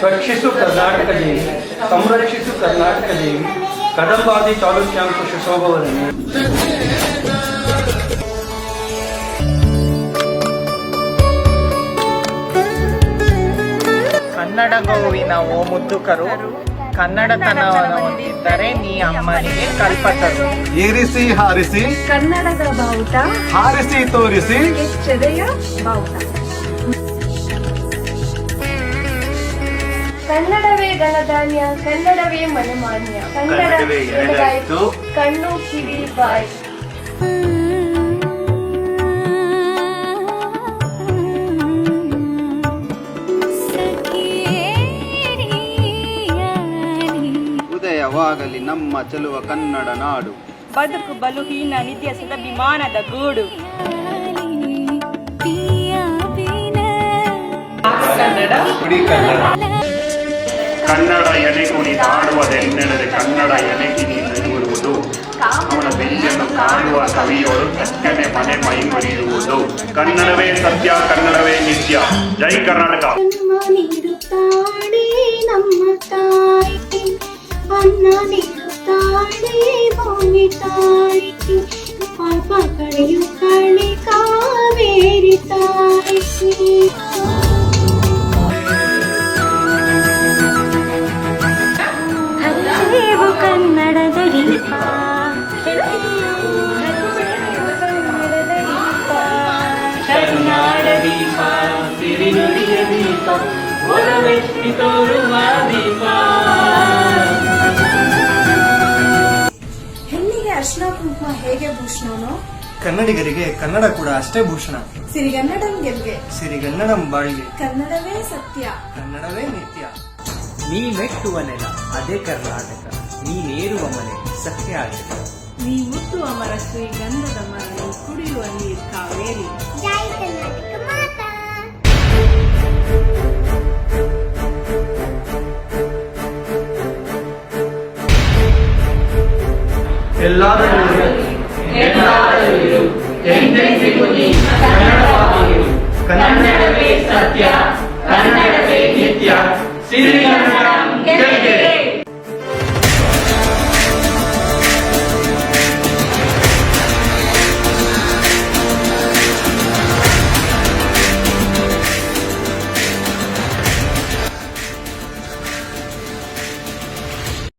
ರಕ್ಷಿಸು ಕರ್ನಾಟಕ ದೇವಿ, ಸಂರಕ್ಷಿಸು ಕರ್ನಾಟಕ ದೇವಿ, ಕದಂಬಾದಿ ಚಾಲುಕ್ಯಾಂಶ ಸುಶೋಭವರನೇ. ಕನ್ನಡ ಗೋವಿನ ಓ ಮುದ್ದುಕರು, ಕನ್ನಡತನವನ್ನು ಹೊಂದಿದ್ದರೆ ನೀ ಅಮ್ಮನಿಗೆ ಕಲ್ಪತರು. ಏರಿಸಿ ಹಾರಿಸಿ ಕನ್ನಡದ ಬಾವುಟ, ಹಾರಿಸಿ ತೋರಿಸಿ ಕೆಚ್ಚೆದೆಯ ಬಾವುಟ. ಕನ್ನಡವೇ ಧನಧಾನ್ಯ, ಕನ್ನಡವೇ ಮನಮಾನ್ಯ, ಕನ್ನಡವೇ ಎಳೆದಾಯ್ತು, ಕಣ್ಣು ಕಿವಿ ಬಾಯಿ. ಉದಯವಾಗಲಿ ನಮ್ಮ ಚೆಲುವ ಕನ್ನಡ ನಾಡು, ಬದುಕು ಬಲುಹೀನ ನಿತ್ಯಸದ ವಿಮಾನದ ಗೂಡು. ಕನ್ನಡ ಎನೆಗುಣಿದಾಡುವುದೆನ್ನೆಡೆದೆ ಕನ್ನಡ ಎನೆಗಿನಿ ನಗುವುದು, ಅವನ ಬೆಂಜನ್ನು ಕಾಣುವ ಕವಿಯೋರು ತಕ್ಕನೆ ಮನೆ ಮೈ ಮರೆಯುವುದು. ಕನ್ನಡವೇ ಸತ್ಯ, ಕನ್ನಡವೇ ನಿತ್ಯ. ಜೈ ಕರ್ನಾಟಕ. ನಮ್ಮ ತಾಯಿ ಅನ್ನ ನೀಡುತ್ತಾಳೆ ಭೂಮಿ ತಾಯಿ, ಪಾಪ ಕಳೆಯುತ್ತಾಳೆ ಕಾವೇರಿ ತಾಯಿ. ಹರಿವು ಕನ್ನಡದ ದೀಪ, ಕನ್ನಡ ದೀಪ, ಸಿರಿನುಡಿಯ ದೀಪ, ಒಲವೆತ್ತಿ ತೋರುವ ದೀಪ. ಹೆಣ್ಣಿಗೆ ಅರ್ಶನ ಕುಂಕುಮ ಹೇಗೆ ಭೂಷಣನೋ, ಕನ್ನಡಿಗರಿಗೆ ಕನ್ನಡ ಕೂಡ ಅಷ್ಟೇ ಭೂಷಣ. ಸಿರಿಗನ್ನಡಂ ಗೆಲ್ಗೆ, ಸಿರಿಗನ್ನಡಂ ಬಾಳ್ಗೆ, ಕನ್ನಡವೇ ಸತ್ಯ, ಕನ್ನಡವೇ ನಿತ್ಯ. ನೀ ಮೆಟ್ಟುವ ನೆಲ ಅದೇ ಕರ್ನಾಟಕ, ನೀನೇರುವ ಮನೆ ಸಹ್ಯಾಟಕ, ನೀ ಮುಟ್ಟುವ ಮರ ಶ್ರೀಗಂಧದ ಮರ, ನೀ ಕುಡಿಯುವ ನೀರು ಕಾವೇರಿ. ಜೈ ಕರ್ನಾಟಕ ಮಾತಾ. ಕನ್ನಡವೇ ಸತ್ಯ, ಕನ್ನಡವೇ ನಿತ್ಯ, ಸಿರಿಗನ್ನಡ